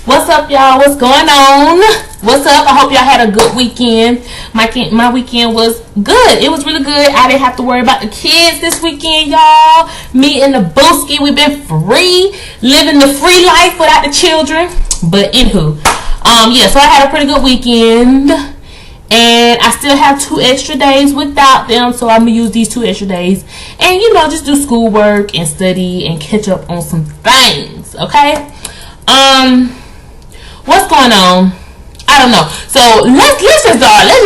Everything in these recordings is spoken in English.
What's up, y'all? What's going on? What's up? I hope y'all had a good weekend. My weekend was good. It was really good. I didn't have to worry about the kids this weekend, y'all. Me and the Booski, we've been free, living the free life without the children. But anywho, yeah. So I had a pretty good weekend, and I still have 2 extra days without them. So I'm gonna use these 2 extra days, and just do schoolwork and study and catch up on some things. Okay. What's going on? I don't know. So let's just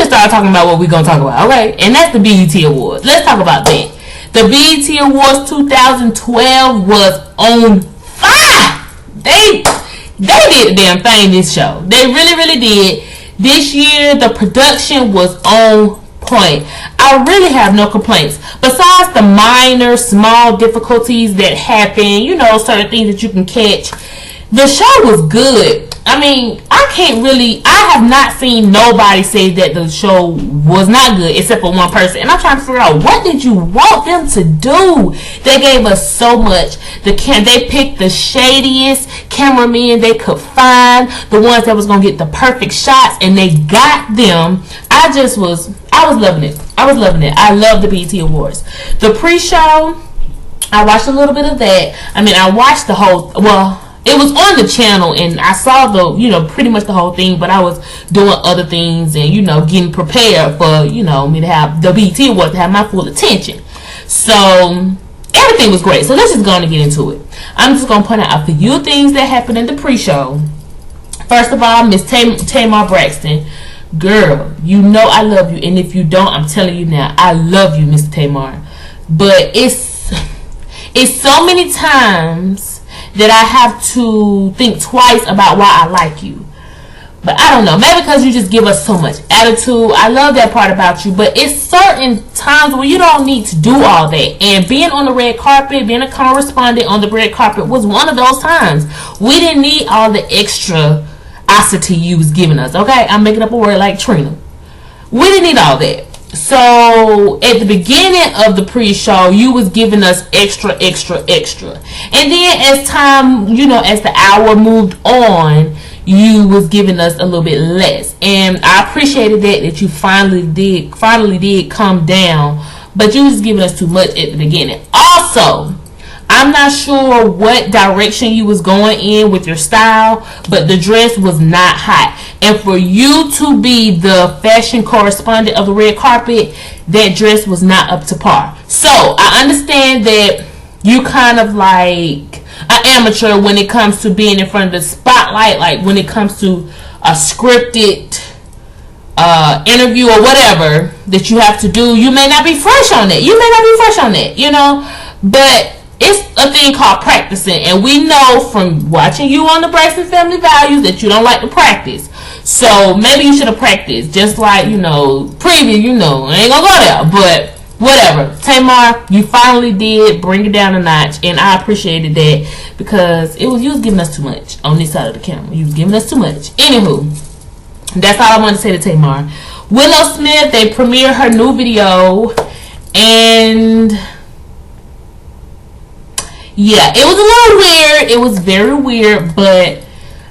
start talking about what we're gonna talk about, okay? And that's the BET Awards. Let's talk about that. The BET Awards 2012 was on fire. They did the damn thing this show. They really did. This year the production was on point. I really have no complaints. Besides the minor, small difficulties that happen, certain things that you can catch. The show was good. I mean, I have not seen nobody say that the show was not good except for one person. And I'm trying to figure out, what did you want them to do? They gave us so much. They picked the shadiest cameramen they could find, the ones that was going to get the perfect shots, and they got them. I was loving it. I love the BET Awards. The pre-show, I watched a little bit of that. I mean, I watched the whole, it was on the channel, and I saw pretty much the whole thing, but I was doing other things and, getting prepared for, me to have the BET Awards, to have my full attention. So, everything was great. So, let's just go on and get into it. I'm just going to point out a few things that happened in the pre-show. First of all, Miss Tamar Braxton. Girl, I love you. And if you don't, I'm telling you now, I love you, Miss Tamar. But it's so many times that I have to think twice about why I like you. But I don't know. Maybe because you just give us so much attitude. I love that part about you. But it's certain times where you don't need to do all that. And being on the red carpet, being a correspondent on the red carpet was one of those times. We didn't need all the extra-ocity you was giving us. Okay? I'm making up a word like Trina. We didn't need all that. So at the beginning of the pre-show, you was giving us extra. And then as time, as the hour moved on, you was giving us a little bit less. And I appreciated that you finally did come down, but you was giving us too much at the beginning. Also, I'm not sure what direction you was going in with your style, but the dress was not hot. And for you to be the fashion correspondent of the red carpet, that dress was not up to par. So, I understand that you kind of like an amateur when it comes to being in front of the spotlight, like when it comes to a scripted interview or whatever that you have to do. You may not be fresh on it. But it's a thing called practicing, and we know from watching you on the Braxton Family Values that you don't like to practice. So maybe you should have practiced, just like preview. I ain't gonna go there, but whatever. Tamar, you finally did bring it down a notch, and I appreciated that because you was giving us too much on this side of the camera. You was giving us too much. Anywho, that's all I want to say to Tamar. Willow Smith, they premiered her new video, and yeah, it was a little weird. It was very weird, but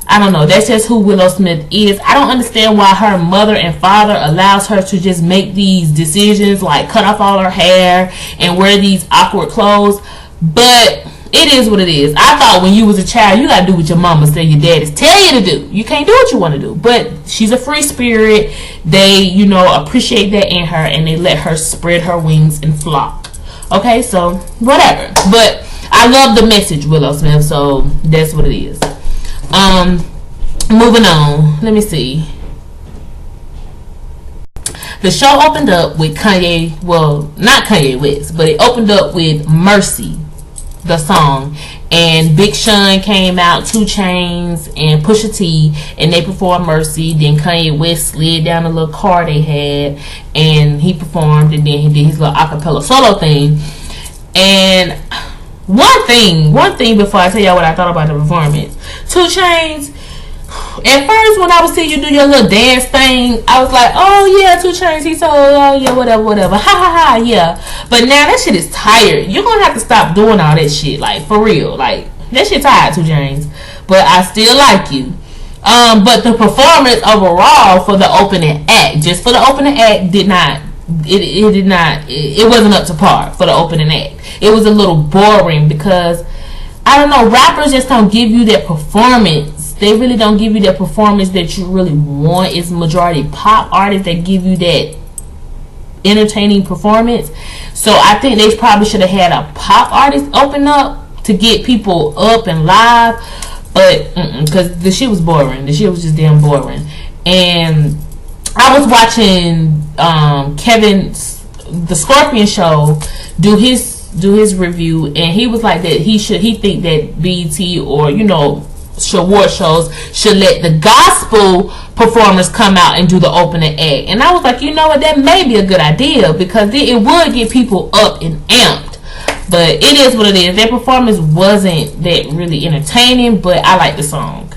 I don't know. That's just who Willow Smith is. I don't understand why her mother and father allows her to just make these decisions, like cut off all her hair and wear these awkward clothes. But it is what it is. I thought when you was a child, you gotta do what your mama say, your daddies tell you to do. You can't do what you want to do. But she's a free spirit. They, appreciate that in her, and they let her spread her wings and flock. Okay, so whatever. But I love the message, Willow Smith, so that's what it is. Moving on. Let me see. The show opened up with Kanye, not Kanye West, but it opened up with Mercy, the song. And Big Sean came out, 2 Chainz and Pusha T, and they performed Mercy. Then Kanye West slid down a little car they had, and he performed, and then he did his little acapella solo thing. And one thing before I tell y'all what I thought about the performance. 2 Chainz, at first when I was seeing you do your little dance thing, I was like, oh yeah, 2 Chainz, he told, oh yeah, whatever, ha ha ha, yeah. But now that shit is tired. You're gonna have to stop doing all that shit, like, for real. Like, that shit tired, 2 Chainz. But I still like you. But the performance overall for the opening act, just for the opening act, did not. It wasn't up to par for the opening act. It was a little boring because I don't know. Rappers just don't give you that performance. They really don't give you that performance that you really want. It's majority pop artists that give you that entertaining performance. So I think they probably should have had a pop artist open up to get people up and live. But because the shit was boring. The shit was just damn boring. And I was watching Kevin's the Scorpion show do his review, and he was like that he think that BET or award shows should let the gospel performers come out and do the opening act. And I was like, you know what, that may be a good idea because it would get people up and amped. But it is what it is. Their performance wasn't that really entertaining, but I like the song.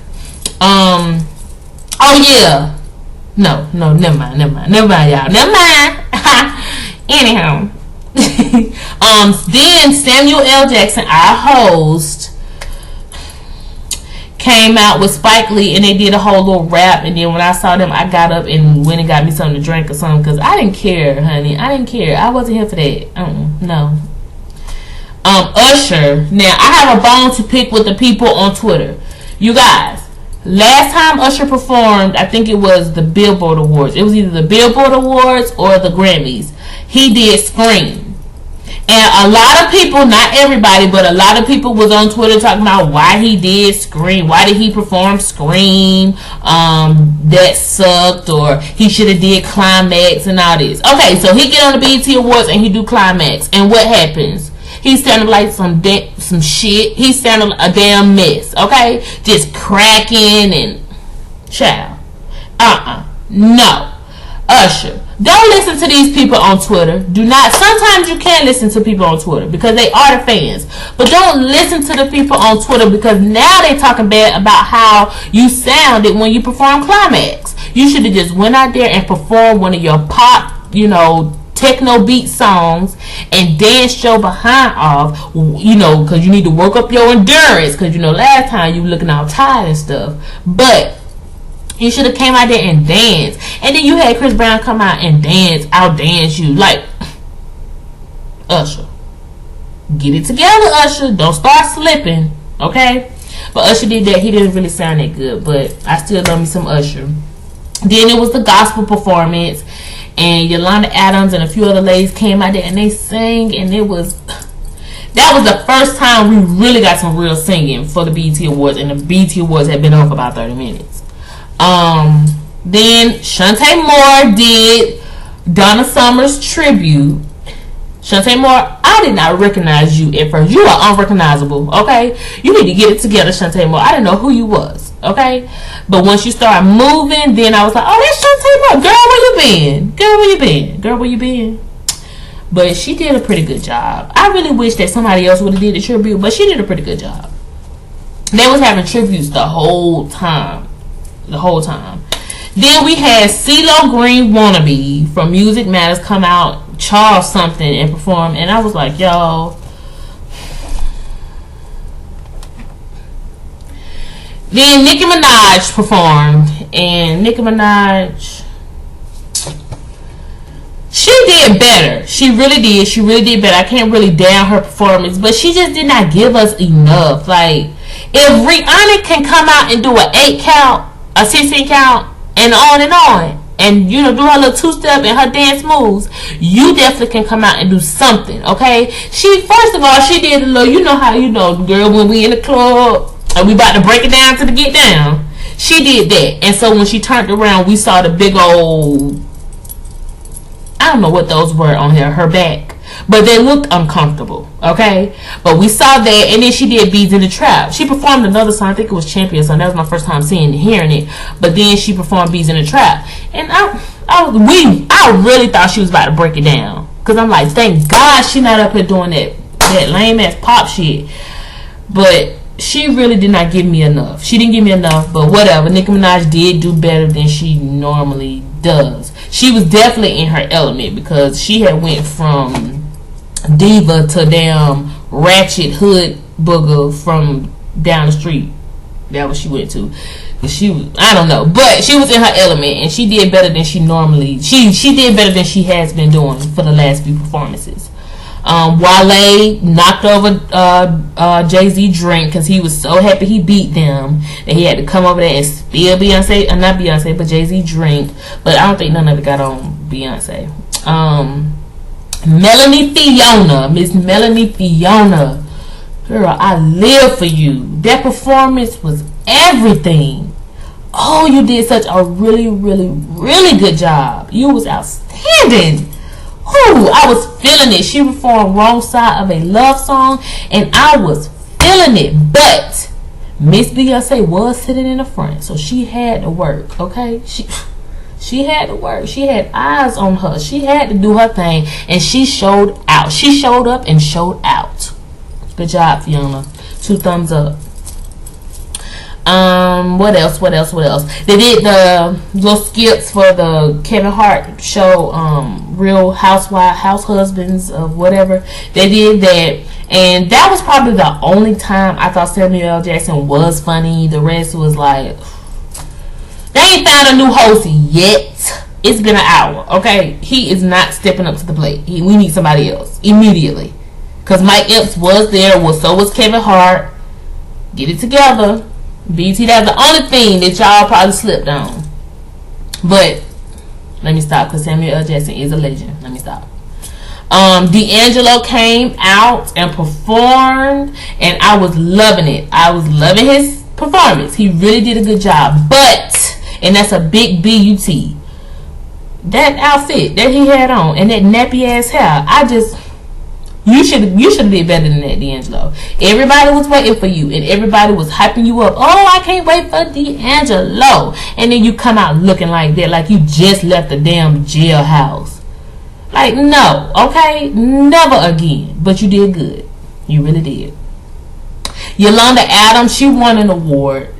Oh yeah. No, never mind, y'all. Never mind. Anyhow. Then Samuel L. Jackson, our host, came out with Spike Lee and they did a whole little rap, and then when I saw them I got up and went and got me something to drink or something because I didn't care, honey. I didn't care. I wasn't here for that. No. Usher. Now I have a bone to pick with the people on Twitter. You guys, last time Usher performed, I think it was the Billboard Awards. It was either the Billboard Awards or the Grammys. He did Scream. And a lot of people, not everybody, but a lot of people was on Twitter talking about why he did Scream. Why did he perform Scream? That sucked, or he should have did Climax and all this. Okay, so he get on the BET Awards and he do Climax. And what happens? He sounded like some shit. He sounded like a damn mess, okay? Just cracking and... Child. No. Usher. Don't listen to these people on Twitter. Do not. Sometimes you can listen to people on Twitter because they are the fans. But don't listen to the people on Twitter because now they talking bad about how you sounded when you performed Climax. You should have just went out there and performed one of your pop, techno beat songs and dance your behind off, because you need to work up your endurance because, last time you looking all tired and stuff. But you should have came out there and danced. And then you had Chris Brown come out and outdance you. Like, Usher, get it together, Usher. Don't start slipping, okay? But Usher did that. He didn't really sound that good, but I still love me some Usher. Then it was the gospel performance, and Yolanda Adams and a few other ladies came out there and they sang, and that was the first time we really got some real singing for the BET Awards, and the BET Awards had been on for about 30 minutes. Then Shantae Moore did Donna Summer's tribute. Shantae Moore, I did not recognize you at first. You are unrecognizable, okay? You need to get it together, Shantae Moore. I didn't know who you was, okay? But once you start moving, then I was like, oh, that's Shantae Moore. Girl, where you been? Girl, where you been? But she did a pretty good job. I really wish that somebody else would have did the tribute, but she did a pretty good job. They was having tributes the whole time. Then we had CeeLo Green Wannabe from Music Matters come out, Charles something, and perform. And I was like, yo. Then Nicki Minaj performed. And Nicki Minaj, she did better. She really did better. I can't really down her performance, but she just did not give us enough. Like, if Rihanna can come out and do an 8 count, a 16 count, and and do her little 2-step and her dance moves, you definitely can come out and do something, okay? First of all, she did a little, girl, when we in the club and we about to break it down to the get down. She did that. And so when she turned around, we saw the big old, I don't know what those were on her back, but they looked uncomfortable, okay? But we saw that, and then she did Beats in the Trap. She performed another song, I think it was Champion song. That was my first time seeing and hearing it. But then she performed Beats in the Trap, and I really thought she was about to break it down, because I'm like, thank God she not up here doing that lame ass pop shit. But she really did not give me enough. She didn't give me enough, but whatever. Nicki Minaj did do better than she normally does. She was definitely in her element because she had went from diva to damn ratchet hood booger from down the street. That what she went to. I don't know, but she was in her element, and she did better than she normally. She did better than she has been doing for the last few performances. Wale knocked over Jay-Z Drink because he was so happy he beat them that he had to come over there and spill Beyonce, not Beyonce, but Jay-Z Drink. But I don't think none of it got on Beyonce. Melanie Fiona, Miss Melanie Fiona, girl, I live for you. That performance was everything. Oh, you did such a really, really, really good job. You was outstanding. Ooh, I was feeling it. She performed Wrong Side of a Love Song, and I was feeling it. But Miss Beyonce was sitting in the front, so she had to work, okay? She had to work. She had eyes on her. She had to do her thing, and she showed out. She showed up and showed out. Good job, Fiona. 2 thumbs up. What else? They did the little skits for the Kevin Hart show, Real House Husbands of whatever. They did that, and that was probably the only time I thought Samuel L. Jackson was funny. The rest was like, they ain't found a new host yet. It's been an hour, okay? He is not stepping up to the plate. We need somebody else immediately, because Mike Epps was there. So was Kevin Hart. Get it together. BT, that's the only thing that y'all probably slipped on. But let me stop, because Samuel L. Jackson is a legend. Let me stop. D'Angelo came out and performed, and I was loving it. I was loving his performance. He really did a good job. But, and that's a big BUT, that outfit that he had on and that nappy ass hair, you should have did better than that, D'Angelo. Everybody was waiting for you, and everybody was hyping you up. Oh, I can't wait for D'Angelo. And then you come out looking like that, like you just left the damn jailhouse. Like, no, okay? Never again. But you did good. You really did. Yolanda Adams, she won an award.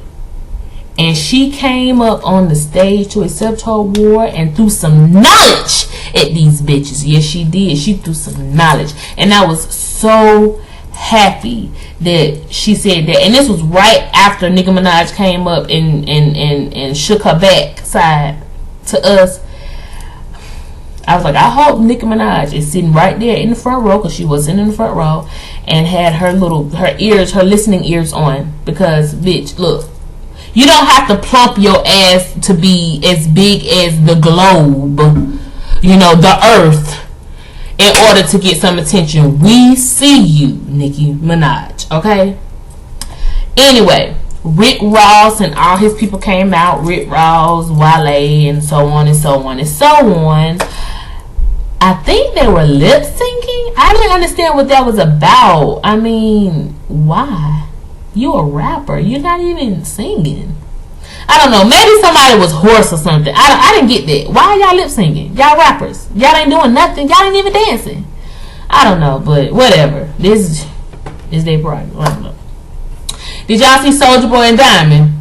And she came up on the stage to accept her award and threw some knowledge at these bitches. Yes, she did. She threw some knowledge. And I was so happy that she said that. And this was right after Nicki Minaj came up and shook her backside to us. I was like, I hope Nicki Minaj is sitting right there in the front row, because she was sitting in the front row, and had her listening ears on. Because, bitch, look. You don't have to plump your ass to be as big as the globe, the earth, in order to get some attention. We see you, Nicki Minaj, okay? Anyway, Rick Ross and all his people came out. Rick Ross, Wale, and so on and so on and so on. I think they were lip syncing. I didn't understand what that was about. I mean, why? You a rapper. You're not even singing. I don't know. Maybe somebody was hoarse or something. I didn't get that. Why are y'all lip singing? Y'all rappers. Y'all ain't doing nothing. Y'all ain't even dancing. I don't know, but whatever. This is their problem. I don't know. Did y'all see Soulja Boy and Diamond?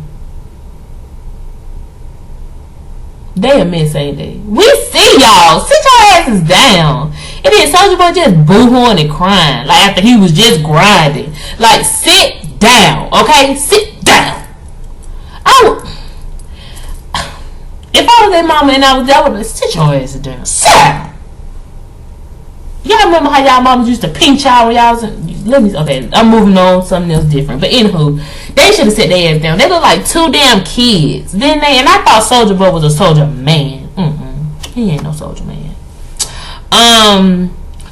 They a mess, ain't they? We see y'all. Sit your asses down. And then Soulja Boy just boo-hooing and crying. Like after he was just grinding. Like, sit down, okay? Sit down. If I was their mama and I was there, I would have sit your ass down. Sit down. Y'all remember how y'all mamas used to pinch y'all when y'all was okay, I'm moving on, something else different. But anywho, they should have set their ass down. They look like 2 damn kids, didn't they? And I thought Soulja Boy was a soldier man. He ain't no soldier man.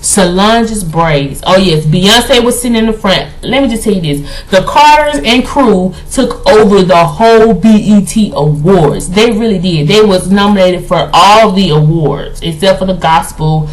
Solange's braids. Oh yes, Beyonce was sitting in the front. Let me just tell you this: the Carters and crew took over the whole BET Awards. They really did. They was nominated for all the awards except for the gospel.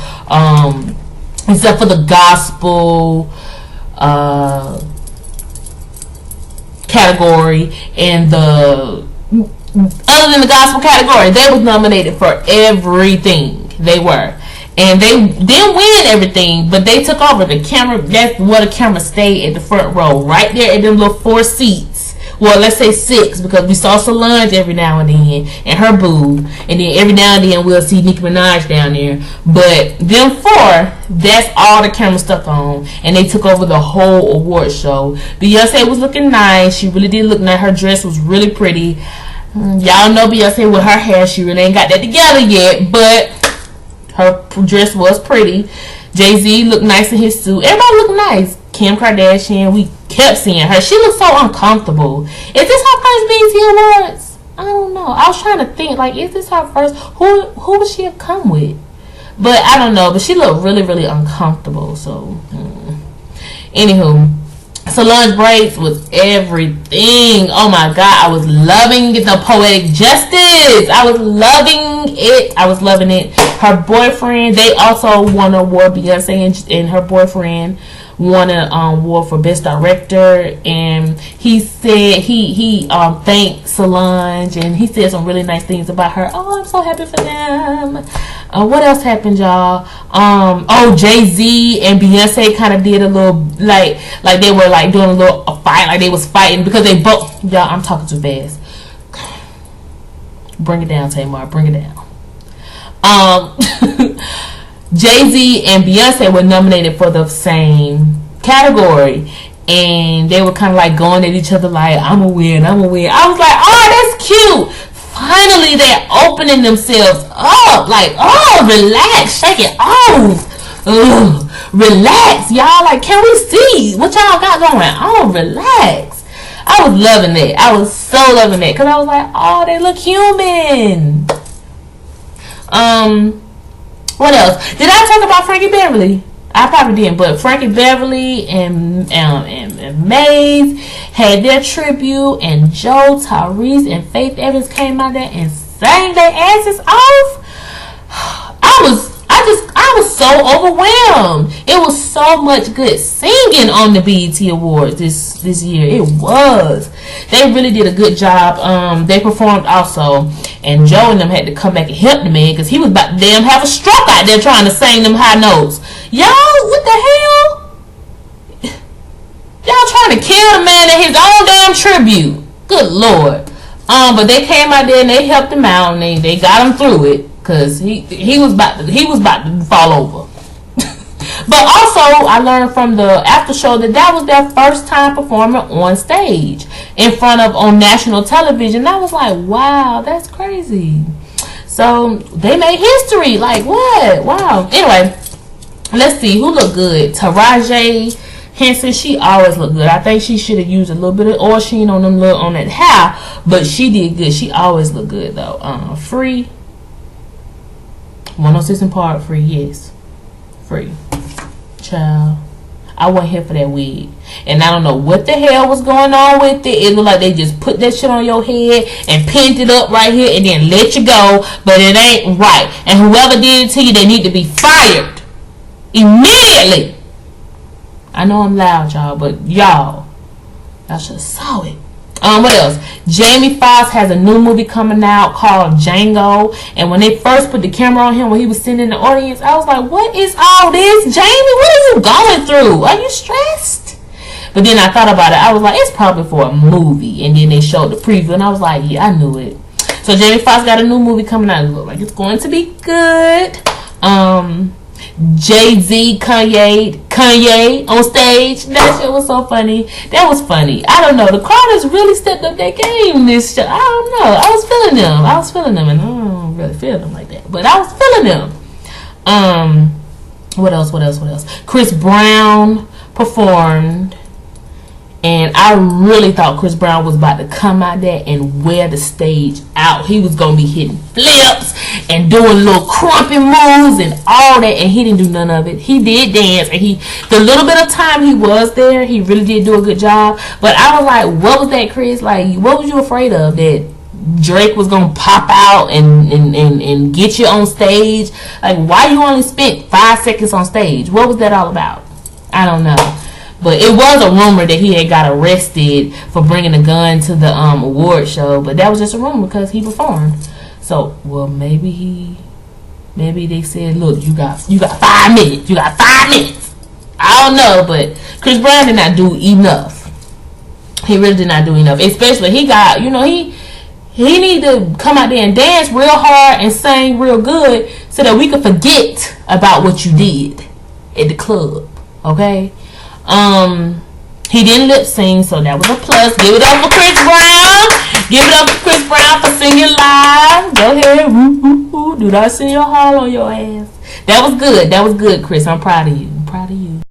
Category, and other than the gospel category, they was nominated for everything. They were. And they didn't win everything, but they took over the camera. That's where the camera stayed at the front row, right there at them little 4 seats Well, let's say 6, because we saw Solange every now and then, and her boo, and then every now and then we'll see Nicki Minaj down there. But them 4, that's all the camera stuck on, and they took over the whole award show. Beyonce was looking nice. She really did look nice. Her dress was really pretty. Y'all know Beyonce with her hair, she really ain't got that together yet, but her dress was pretty. Jay-Z looked nice in his suit. Everybody looked nice. Kim Kardashian, we kept seeing her. She looked so uncomfortable. Is this her first BET Awards? I don't know. I was trying to think, like, is this her first? Who would she have come with? But I don't know. But she looked really, really uncomfortable. So, anywho, Solange braids was everything. Oh my God, I was loving the poetic justice. I was loving it. I was loving it. Her boyfriend, they also won an award. Beyonce and her boyfriend won an award for best director, and he said he thanked Solange, and he said some really nice things about her. Oh, I'm so happy for them. What else happened, y'all? Jay-Z and Beyonce kind of did a little like they were like doing a fight, like they was fighting, because they both, y'all, I'm talking too fast. Bring it down, Tamar, bring it down. Jay-Z and Beyonce were nominated for the same category, and they were kind of like going at each other like, I'm gonna win. I was like, oh, that's cute. Finally, they're opening themselves up. Like, oh, relax, shake it off. Ugh, relax, y'all. Like, can we see what y'all got going on? Relax. I was loving it. I was so loving it, because I was like, oh, they look human. What else? Did I talk about Frankie Beverly? I probably didn't, but Frankie Beverly and Maze had their tribute, and Joe, Tyrese, and Faith Evans came out there and sang their asses off. I was so overwhelmed. It was so much good singing on the BET Awards this year. It was. They really did a good job. They performed also, and Joe and them had to come back and help the man, because he was about to damn have a stroke out there trying to sing them high notes. Y'all, what the hell? Y'all trying to kill the man at his own damn tribute. Good Lord. But they came out there and they helped him out, and they got him through it, because he was about to fall over. But also, I learned from the after show that was their first time performing on stage on national television. I was like, wow, that's crazy. So they made history. Like, what? Wow. Anyway, let's see who looked good. Taraji Henson, she always looked good. I think she should have used a little bit of oil sheen on that hair, but she did good. She always looked good though. Free 106 and Park, Free, yes, Free. Child, I wasn't here for that wig, and I don't know what the hell was going on with it. It looked like they just put that shit on your head and pinned it up right here and then let you go, but it ain't right. And whoever did it to you, they need to be fired immediately. I know I'm loud, y'all, but y'all should have saw it. What else? Jamie Foxx has a new movie coming out called Django, and when they first put the camera on him when he was sitting in the audience, I was like, what is all this, Jamie? What are you going through? Are you stressed? But then I thought about it. I was like, it's probably for a movie. And then they showed the preview, and I was like, yeah, I knew it. So Jamie Foxx got a new movie coming out. It looks like it's going to be good. Jay-Z, Kanye on stage. That shit was so funny. That was funny. I don't know. The Carters really stepped up their game this show. I don't know. I was feeling them, and I don't really feel them like that, but I was feeling them. What else? Chris Brown performed, and I really thought Chris Brown was about to come out there and wear the stage out. He was going to be hitting flips and doing little crumping moves and all that, and he didn't do none of it. He did dance, and the little bit of time he was there, he really did do a good job. But I was like, what was that, Chris? Like, what was you afraid of? That Drake was going to pop out and get you on stage? Like, why you only spent 5 seconds on stage? What was that all about? I don't know. But it was a rumor that he had got arrested for bringing a gun to the award show. But that was just a rumor because he performed. So, well, maybe they said, look, you got 5 minutes. You got 5 minutes. I don't know, but Chris Brown did not do enough. He really did not do enough. Especially he got, he need to come out there and dance real hard and sing real good so that we could forget about what you did at the club. Okay? He didn't lip sync, so that was a plus. Give it up for Chris Brown. Give it up for Chris Brown for singing live. Go ahead. Woo, woo, woo. Do not sing your heart on your ass. That was good. That was good, Chris. I'm proud of you. I'm proud of you.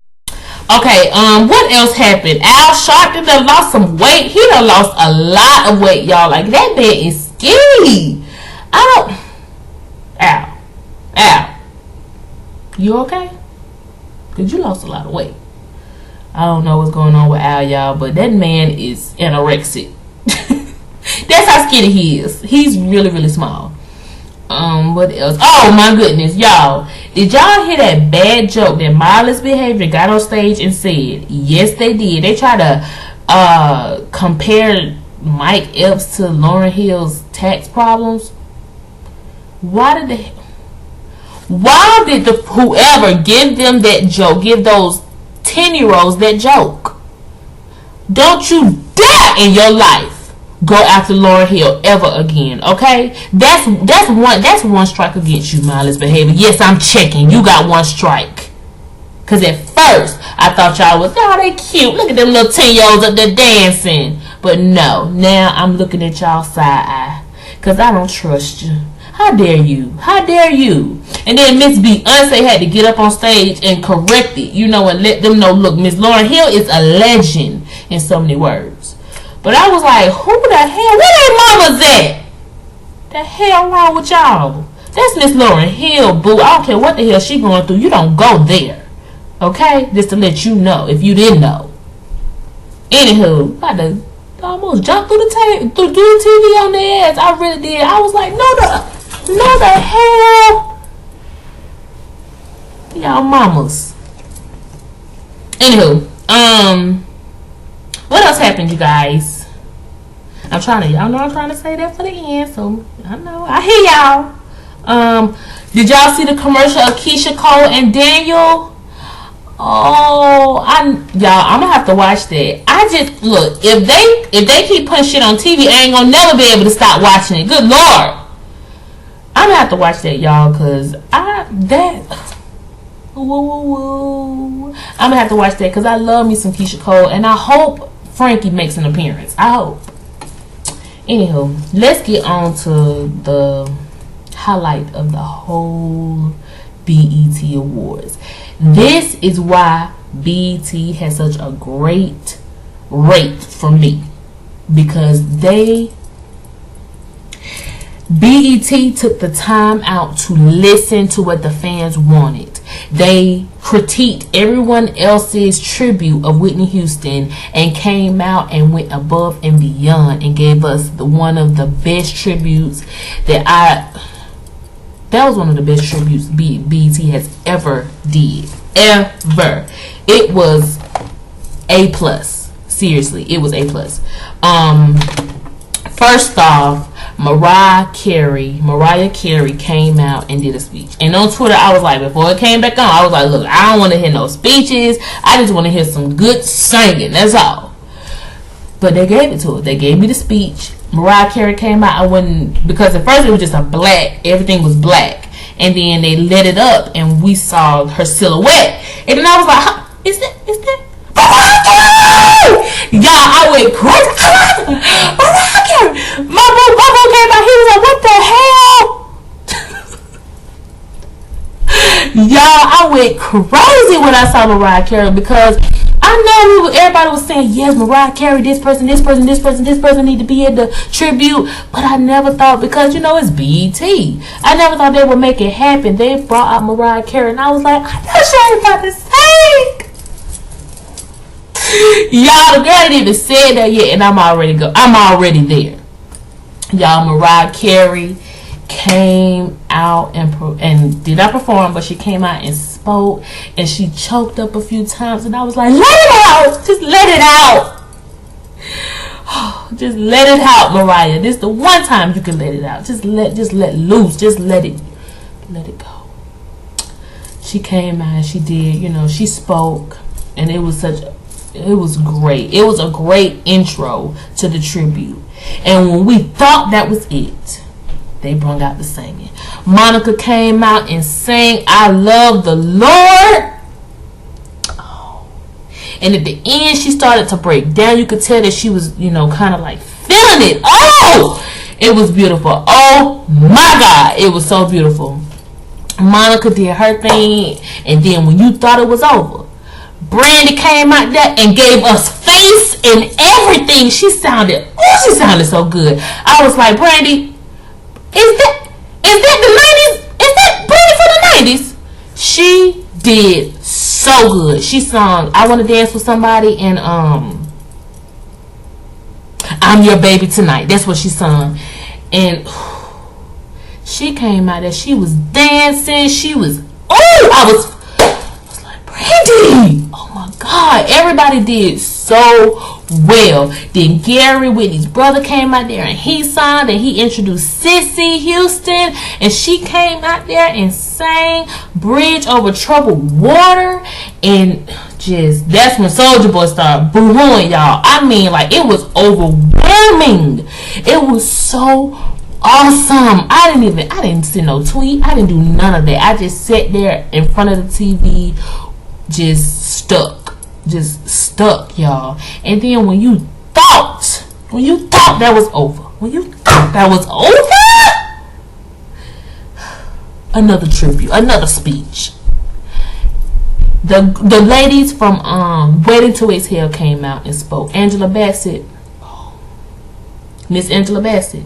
Okay, what else happened? Al Sharpton done lost some weight. He done lost a lot of weight, y'all. Like, that man is skinny. Al. You okay? Because you lost a lot of weight. I don't know what's going on with Al, y'all, but that man is anorexic. That's how skinny he is. He's really, really small. What else? Oh my goodness, y'all. Did y'all hear that bad joke that Mindless Behavior got on stage and said? Yes, they did. They tried to compare Mike Epps to Lauryn Hill's tax problems. Why did whoever give them that joke, give those 10-year-olds that joke? Don't you dare in your life go after Lauryn Hill ever again, okay? That's one strike against you, Mindless Behavior. Yes, I'm checking. You got one strike. Because at first, I thought y'all was, oh, they cute. Look at them little 10-year-olds up there dancing. But no, now I'm looking at y'all side eye. Because I don't trust you. How dare you? How dare you? And then Miss Beyonce had to get up on stage and correct it, and let them know, look, Miss Lauryn Hill is a legend in so many words. But I was like, who the hell? Where their mamas at? The hell wrong with y'all? That's Miss Lauryn Hill, boo. I don't care what the hell she going through. You don't go there. Okay? Just to let you know, if you didn't know. Anywho, about to almost jump through the TV on their ass. I really did. I was like, no the hell. Y'all mamas. Anywho, what else happened, you guys? Y'all know I'm trying to say that for the end, so I know. I hear y'all. Did y'all see the commercial of Keisha Cole and Daniel? Oh, I'm gonna have to watch that. Look, if they keep putting shit on TV, I ain't gonna never be able to stop watching it. Good Lord. I'm gonna have to watch that, y'all, cause I'm gonna have to watch that because I love me some Keisha Cole, and I hope Frankie makes an appearance. I hope. Anywho, let's get on to the highlight of the whole BET Awards. This is why BET has such a great rate for me, because BET took the time out to listen to what the fans wanted. They critiqued everyone else's tribute of Whitney Houston and came out and went above and beyond and gave us one of the best tributes that was one of the best tributes BET has ever did. Ever. It was A+. Seriously, it was A+. First off, Mariah Carey came out and did a speech. And on Twitter, I was like, before it came back on, I was like, look, I don't want to hear no speeches. I just want to hear some good singing. That's all. But they gave it to her. They gave me the speech. Mariah Carey came out. Because at first it was just everything was black. And then they lit it up and we saw her silhouette. And then I was like, huh, is that Mariah Carey? Y'all, I went crazy. Mariah Carey. My boo came out. He was like, what the hell? Y'all, I went crazy when I saw Mariah Carey, because I know everybody was saying, yes, Mariah Carey, this person need to be in the tribute. But I never thought, because it's BET, I never thought they would make it happen. They brought out Mariah Carey, and I was like, I know she ain't about to sing. Y'all, the girl didn't even say that yet, and I'm already there. Y'all, Mariah Carey came out and did not perform, but she came out and spoke, and she choked up a few times, and I was like, let it out, just let it out. Just let it out, Mariah. This is the one time you can let it out. Just let loose. Just let it go. She came out and she did, she spoke, and it was such great. It was a great intro to the tribute. And when we thought that was it, they brought out the singing. Monica came out and sang I Love the Lord. Oh. And at the end, she started to break down. You could tell that she was, kind of like feeling it. Oh, it was beautiful. Oh my God, it was so beautiful. Monica did her thing, and then when you thought it was over, Brandy came out there and gave us face and everything. She sounded so good. I was like, Brandy, is that the 90s? Is that Brandy for the 90s? She did so good. She sung I Want to Dance with Somebody and I'm Your Baby Tonight. That's what she sung. And she came out there. She was dancing. She was, I was like, Brandy, oh my God. Everybody did so well. Then Gary Whitney's brother came out there and he sung, and he introduced Sissy Houston, and she came out there and sang Bridge Over Troubled Water. And that's when Soulja Boy started boo-hooing, y'all. I mean, like, it was overwhelming. It was so awesome. I didn't send no tweet. I didn't do none of that. I just sat there in front of the TV, just stuck, y'all. And then when you thought that was over, another tribute, another speech. The ladies from Waiting to Exhale came out and spoke. Angela Bassett, Miss Angela Bassett.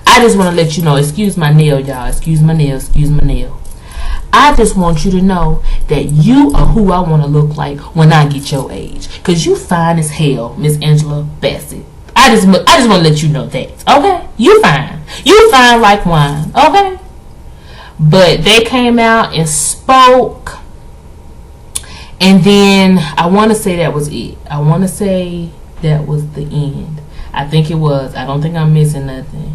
I just want to let you know, excuse my nail, y'all. Excuse my nail. I just want you to know that you are who I want to look like when I get your age. Because you fine as hell, Miss Angela Bassett. I just want to let you know that. Okay? You fine. You fine like wine. Okay? But they came out and spoke. And then I want to say that was it. I want to say that was the end. I think it was. I don't think I'm missing nothing.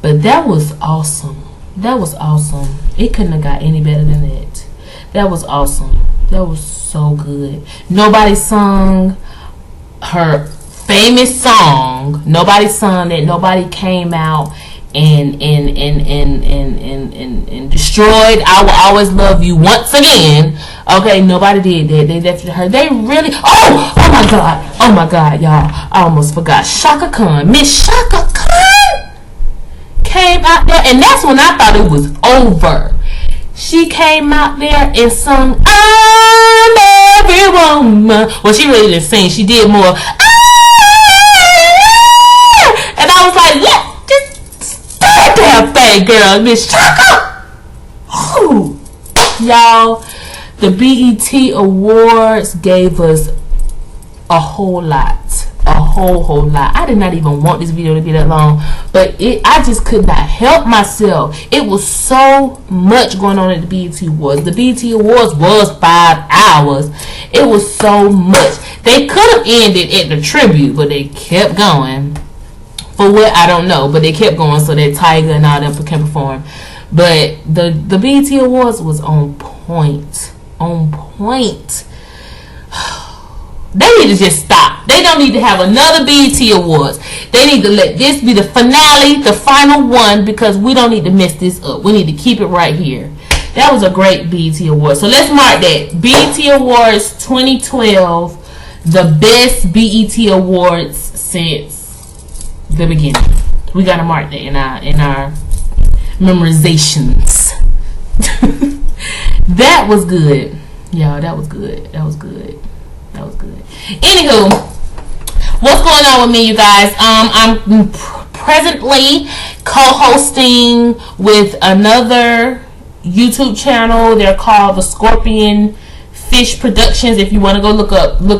But that was awesome. That was awesome. It couldn't have got any better than that. That was awesome. That was so good. Nobody sung her famous song. Nobody sung it. Nobody came out and destroyed I Will Always Love You once again. Okay, nobody did that. They left her. They really. Oh my God, y'all. I almost forgot. Chaka Khan, Miss Chaka Khan came out there, and that's when I thought it was over. She came out there and sung I'm Every Woman. Well, she really didn't sing. She did more. And I was like, yeah, just start that thing, girl, Miss Chaka. Ooh. Y'all, the BET Awards gave us a whole lot. A whole lot. I did not even want this video to be that long, but I just could not help myself. It was so much going on at the BET Awards. The BET Awards was 5 hours. It was so much. They could have ended at the tribute, but they kept going. For what, I don't know, but they kept going so that Tyga and all them can perform. But the BET Awards was on point. On point. They need to just stop. They don't need to have another BET Awards. They need to let this be the finale, the final one, because we don't need to mess this up. We need to keep it right here. That was a great BET Award. So let's mark that. BET Awards 2012, the best BET Awards since the beginning. We gotta mark that in our memorizations. That was good. Y'all, that was good. That was good. That was good. Anywho, what's going on with me, you guys? I'm presently co-hosting with another YouTube channel. They're called the Scorpion Fish Productions. If you want to go look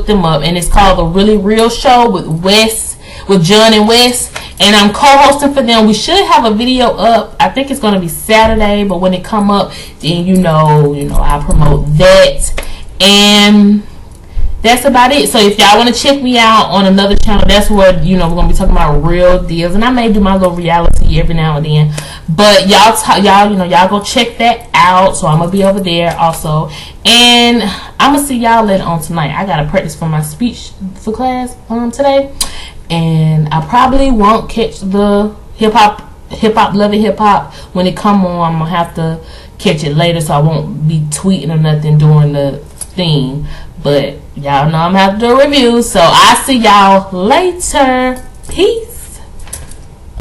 them up, and it's called The Really Real Show with John and Wes. And I'm co-hosting for them. We should have a video up. I think it's going to be Saturday, but when it come up, then you know I'll promote that. And that's about it. So if y'all want to check me out on another channel, that's where we're gonna be talking about real deals, and I may do my little reality every now and then. But y'all go check that out. So I'm gonna be over there also, and I'm gonna see y'all later on tonight. I gotta practice for my speech for class today, and I probably won't catch the hip hop love it hip hop when it come on. I'm gonna have to catch it later, so I won't be tweeting or nothing during the thing. But y'all know I'm gonna have to do a review, so I'll see y'all later. Peace.